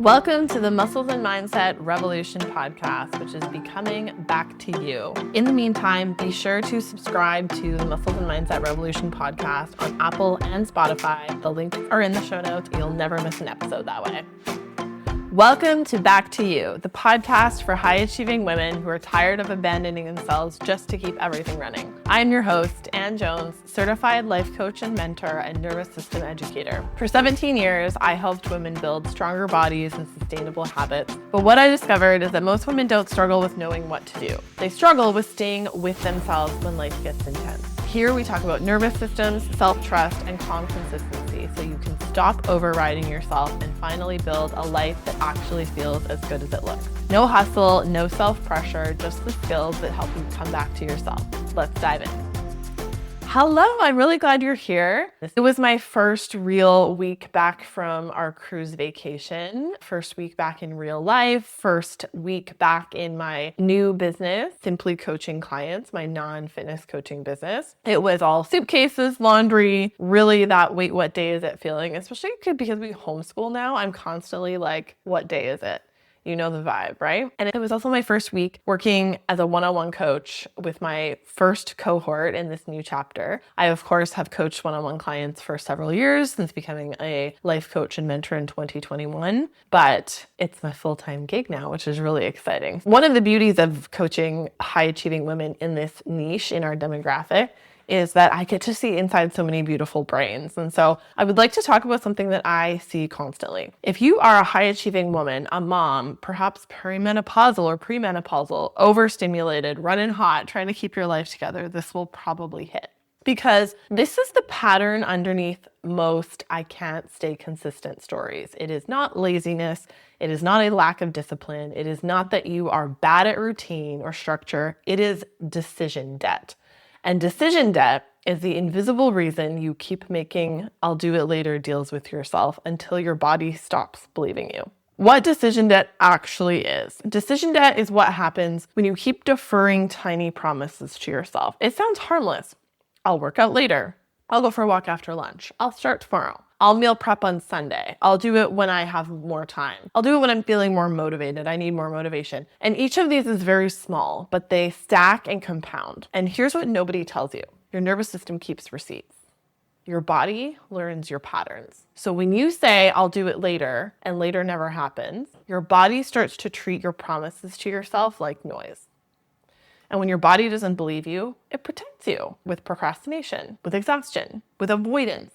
Welcome to the Muscles and Mindset Revolution podcast, which is becoming back to you. In the meantime, be sure to subscribe to the Muscles and Mindset Revolution podcast on Apple and Spotify. The links are in the show notes. You'll never miss an episode that way. Welcome to Back to You, the podcast for high-achieving women who are tired of abandoning themselves just to keep everything running. I'm your host, Ann Jones, certified life coach and mentor and nervous system educator. For 17 years, I helped women build stronger bodies and sustainable habits. But what I discovered is that most women don't struggle with knowing what to do. They struggle with staying with themselves when life gets intense. Here we talk about nervous systems, self-trust, and calm consistency so you can stop overriding yourself and finally build a life that actually feels as good as it looks. No hustle, no self-pressure, just the skills that help you come back to yourself. Let's dive in. Hello, I'm really glad you're here. It was my first real week back from our cruise vacation, first week back in real life, first week back in my new business, Simply Coaching Clients, my non-fitness coaching business. It was all suitcases, laundry, really that wait, what day is it feeling, especially because we homeschool now. I'm constantly like, what day is it? You know the vibe, right? And it was also my first week working as a one-on-one coach with my first cohort in this new chapter. I, of course, have coached one-on-one clients for several years since becoming a life coach and mentor in 2021, but it's my full-time gig now, which is really exciting. One of the beauties of coaching high-achieving women in this niche in our demographic is that I get to see inside so many beautiful brains. And so I would like to talk about something that I see constantly. If you are a high-achieving woman, a mom, perhaps perimenopausal or premenopausal, overstimulated, running hot, trying to keep your life together, this will probably hit. Because this is the pattern underneath most I can't stay consistent stories. It is not laziness. It is not a lack of discipline. It is not that you are bad at routine or structure. It is decision debt. And decision debt is the invisible reason you keep making I'll do it later deals with yourself until your body stops believing you. What decision debt actually is. Decision debt is what happens when you keep deferring tiny promises to yourself. It sounds harmless. I'll work out later. I'll go for a walk after lunch. I'll start tomorrow. I'll meal prep on Sunday. I'll do it when I have more time. I'll do it when I'm feeling more motivated. I need more motivation. And each of these is very small, but they stack and compound. And here's what nobody tells you. Your nervous system keeps receipts. Your body learns your patterns. So when you say, I'll do it later, and later never happens, your body starts to treat your promises to yourself like noise. And when your body doesn't believe you, it protects you with procrastination, with exhaustion, with avoidance,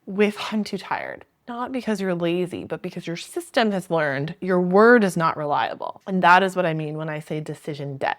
with I'm too tired. Not because you're lazy, but because your system has learned your word is not reliable. And that is what I mean when I say decision debt.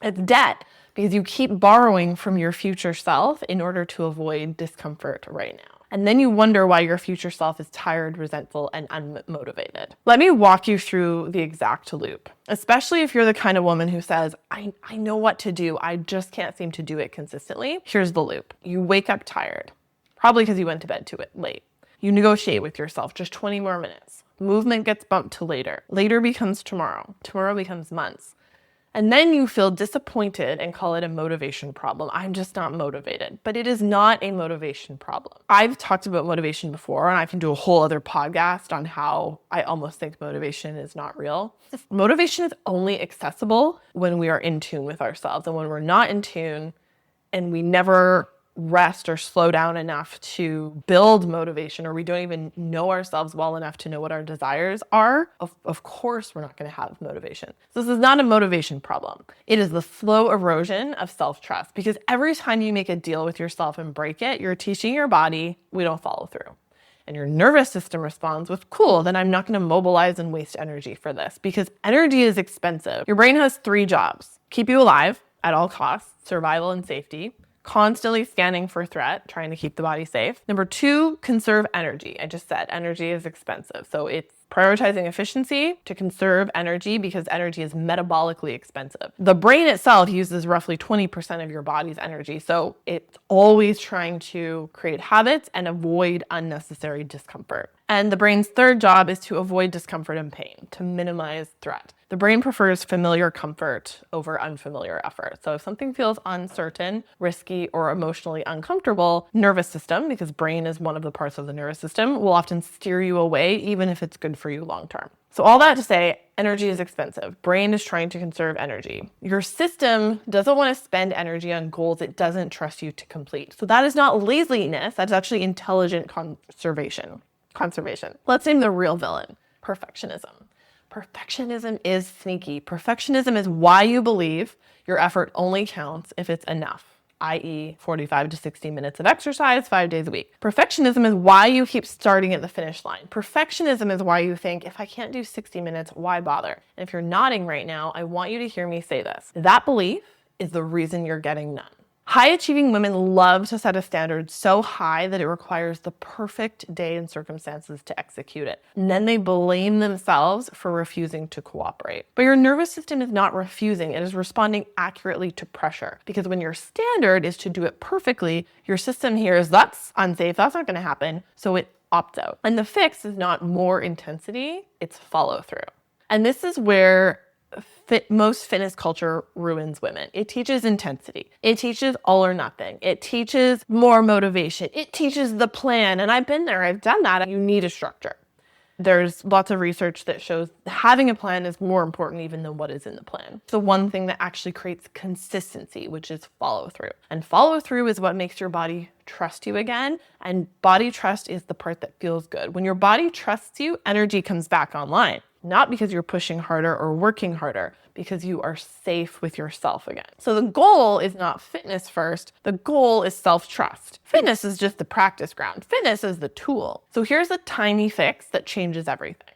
It's debt because you keep borrowing from your future self in order to avoid discomfort right now. And then you wonder why your future self is tired, resentful, and unmotivated. Let me walk you through the exact loop, especially if you're the kind of woman who says, I know what to do. I just can't seem to do it consistently. Here's the loop. You wake up tired. Probably because you went to bed too late. You negotiate with yourself, just 20 more minutes. Movement gets bumped to later. Later becomes tomorrow. Tomorrow becomes months. And then you feel disappointed and call it a motivation problem. I'm just not motivated. But it is not a motivation problem. I've talked about motivation before, and I can do a whole other podcast on how I almost think motivation is not real. Motivation is only accessible when we are in tune with ourselves. And when we're not in tune and we never rest or slow down enough to build motivation, or we don't even know ourselves well enough to know what our desires are, of course we're not going to have motivation. So this is not a motivation problem. It is the slow erosion of self-trust, because every time you make a deal with yourself and break it, you're teaching your body we don't follow through. And your nervous system responds with, cool, then I'm not going to mobilize and waste energy for this, because energy is expensive. Your brain has 3 jobs: keep you alive at all costs, survival and safety; constantly scanning for threat, trying to keep the body safe. Number 2, conserve energy. I just said energy is expensive. So it's prioritizing efficiency to conserve energy because energy is metabolically expensive. The brain itself uses roughly 20% of your body's energy. So it's always trying to create habits and avoid unnecessary discomfort. And the brain's third job is to avoid discomfort and pain, to minimize threat. The brain prefers familiar comfort over unfamiliar effort. So if something feels uncertain, risky, or emotionally uncomfortable, nervous system, because brain is one of the parts of the nervous system, will often steer you away, even if it's good for you long term. So all that to say, energy is expensive. Brain is trying to conserve energy. Your system doesn't want to spend energy on goals it doesn't trust you to complete. So that is not laziness, that's actually intelligent conservation. Let's name the real villain, perfectionism. Perfectionism is sneaky. Perfectionism is why you believe your effort only counts if it's enough, i.e. 45 to 60 minutes of exercise 5 days a week. Perfectionism is why you keep starting at the finish line. Perfectionism is why you think, if I can't do 60 minutes, why bother? And if you're nodding right now, I want you to hear me say this. That belief is the reason you're getting none. High-achieving women love to set a standard so high that it requires the perfect day and circumstances to execute it. And then they blame themselves for refusing to cooperate. But your nervous system is not refusing. It is responding accurately to pressure. Because when your standard is to do it perfectly, your system hears, that's unsafe, that's not going to happen. So it opts out. And the fix is not more intensity, it's follow-through. And this is where most fitness culture ruins women. It teaches intensity. It teaches all or nothing. It teaches more motivation. It teaches the plan. And I've been there. I've done that. You need a structure. There's lots of research that shows having a plan is more important even than what is in the plan. The one thing that actually creates consistency, which is follow through. And follow through is what makes your body trust you again. And body trust is the part that feels good. When your body trusts you, energy comes back online. Not because you're pushing harder or working harder, because you are safe with yourself again. So the goal is not fitness first. The goal is self-trust. Fitness is just the practice ground. Fitness is the tool. So here's a tiny fix that changes everything.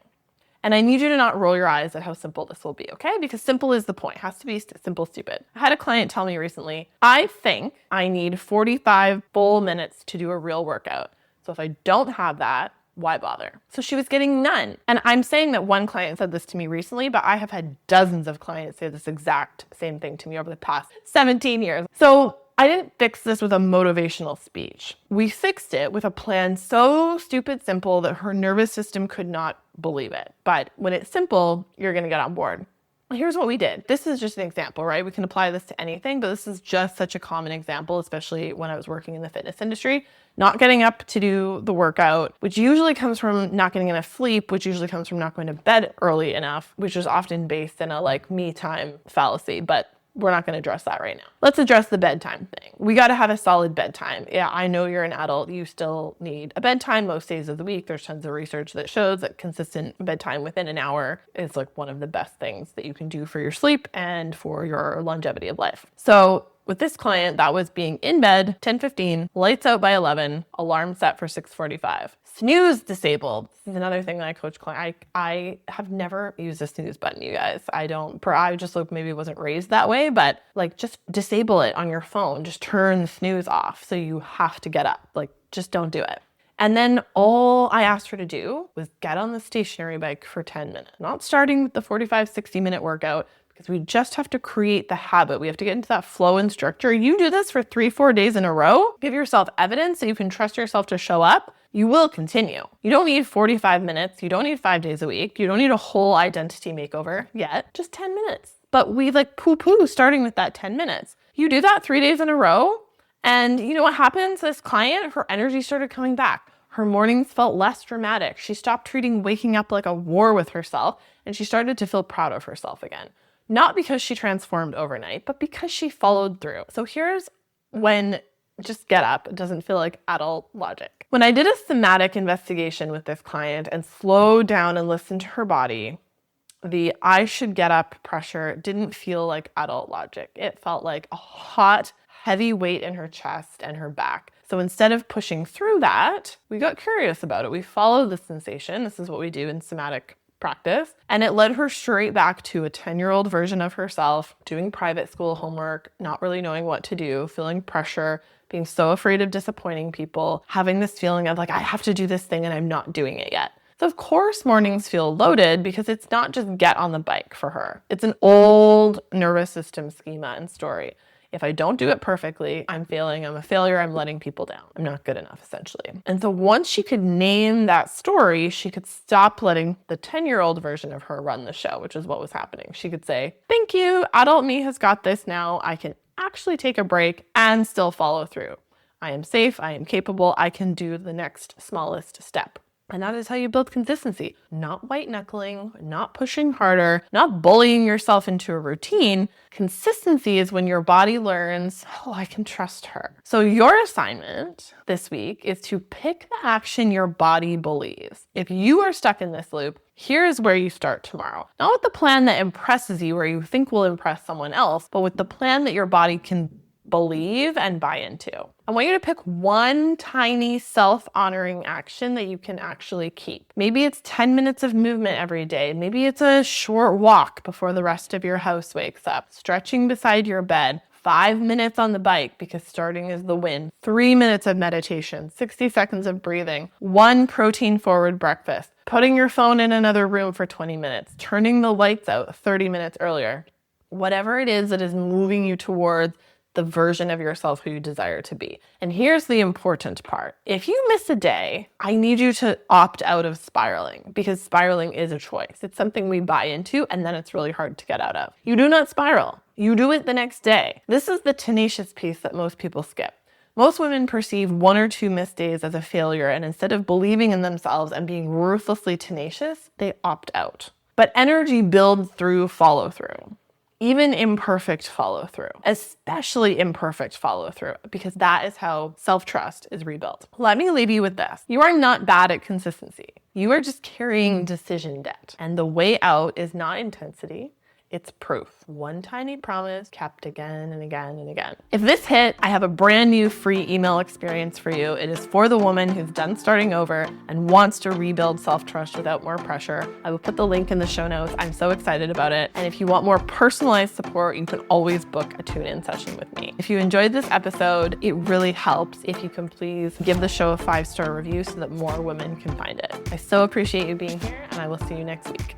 And I need you to not roll your eyes at how simple this will be, okay? Because simple is the point. It has to be simple, stupid. I had a client tell me recently, I think I need 45 full minutes to do a real workout. So if I don't have that, why bother? So she was getting none. And I'm saying that one client said this to me recently, but I have had dozens of clients say this exact same thing to me over the past 17 years. So I didn't fix this with a motivational speech. We fixed it with a plan so stupid simple that her nervous system could not believe it. But when it's simple, you're gonna get on board. Here's what we did. This is just an example, right? We can apply this to anything, but this is just such a common example, especially when I was working in the fitness industry. Not getting up to do the workout, which usually comes from not getting enough sleep, which usually comes from not going to bed early enough, which is often based in a me time fallacy, but we're not going to address that right now. Let's address the bedtime thing. We got to have a solid bedtime. Yeah, I know you're an adult. You still need a bedtime most days of the week. There's tons of research that shows that consistent bedtime within an hour is one of the best things that you can do for your sleep and for your longevity of life. So with this client, that was being in bed, 10:15, lights out by 11, alarm set for 6:45. Snooze disabled. This is another thing that I coach clients. I have never used a snooze button, you guys. I just maybe wasn't raised that way, but just disable it on your phone. Just turn the snooze off so you have to get up. Just don't do it. And then all I asked her to do was get on the stationary bike for 10 minutes. Not starting with the 45, 60-minute workout, because we just have to create the habit. We have to get into that flow and structure. You do this for 3-4 days in a row, give yourself evidence so you can trust yourself to show up. You will continue. You don't need 45 minutes. You don't need 5 days a week. You don't need a whole identity makeover yet. Just 10 minutes. But we poo-poo starting with that 10 minutes. You do that 3 days in a row, and you know what happens? This client, her energy started coming back. Her mornings felt less dramatic. She stopped treating waking up like a war with herself, and she started to feel proud of herself again. Not because she transformed overnight, but because she followed through. So here's when just get up. It doesn't feel like adult logic. When I did a somatic investigation with this client and slowed down and listened to her body, the I should get up pressure didn't feel like adult logic. It felt like a hot, heavy weight in her chest and her back. So instead of pushing through that, we got curious about it. We followed the sensation. This is what we do in somatic practice. And it led her straight back to a 10-year-old version of herself, doing private school homework, not really knowing what to do, feeling pressure, being so afraid of disappointing people, having this feeling of I have to do this thing and I'm not doing it yet. So of course mornings feel loaded because it's not just get on the bike for her. It's an old nervous system schema and story. If I don't do it perfectly, I'm failing, I'm a failure, I'm letting people down. I'm not good enough, essentially. And so once she could name that story, she could stop letting the 10-year-old version of her run the show, which is what was happening. She could say, thank you, adult me has got this now. I can actually take a break and still follow through. I am safe, I am capable, I can do the next smallest step. And that is how you build consistency. Not white knuckling, not pushing harder, not bullying yourself into a routine. Consistency is when your body learns, oh, I can trust her. So your assignment this week is to pick the action your body believes. If you are stuck in this loop, here's where you start tomorrow. Not with the plan that impresses you, where you think will impress someone else, but with the plan that your body can believe and buy into. I want you to pick one tiny self-honoring action that you can actually keep. Maybe it's 10 minutes of movement every day. Maybe it's a short walk before the rest of your house wakes up. Stretching beside your bed. 5 minutes on the bike because starting is the win. 3 minutes of meditation. 60 seconds of breathing. 1 protein-forward breakfast. Putting your phone in another room for 20 minutes. Turning the lights out 30 minutes earlier. Whatever it is that is moving you towards the version of yourself who you desire to be. And here's the important part. If you miss a day, I need you to opt out of spiraling, because spiraling is a choice. It's something we buy into and then it's really hard to get out of. You do not spiral. You do it the next day. This is the tenacious piece that most people skip. Most women perceive 1 or 2 missed days as a failure, and instead of believing in themselves and being ruthlessly tenacious, they opt out. But energy builds through follow-through. Even imperfect follow-through, especially imperfect follow-through, because that is how self-trust is rebuilt. Let me leave you with this. You are not bad at consistency. You are just carrying decision debt. And the way out is not intensity, it's proof. One tiny promise kept again and again and again. If this hit, I have a brand new free email experience for you. It is for the woman who's done starting over and wants to rebuild self-trust without more pressure. I will put the link in the show notes. I'm so excited about it. And if you want more personalized support, you can always book a tune-in session with me. If you enjoyed this episode, it really helps if you can please give the show a 5-star review so that more women can find it. I so appreciate you being here, and I will see you next week.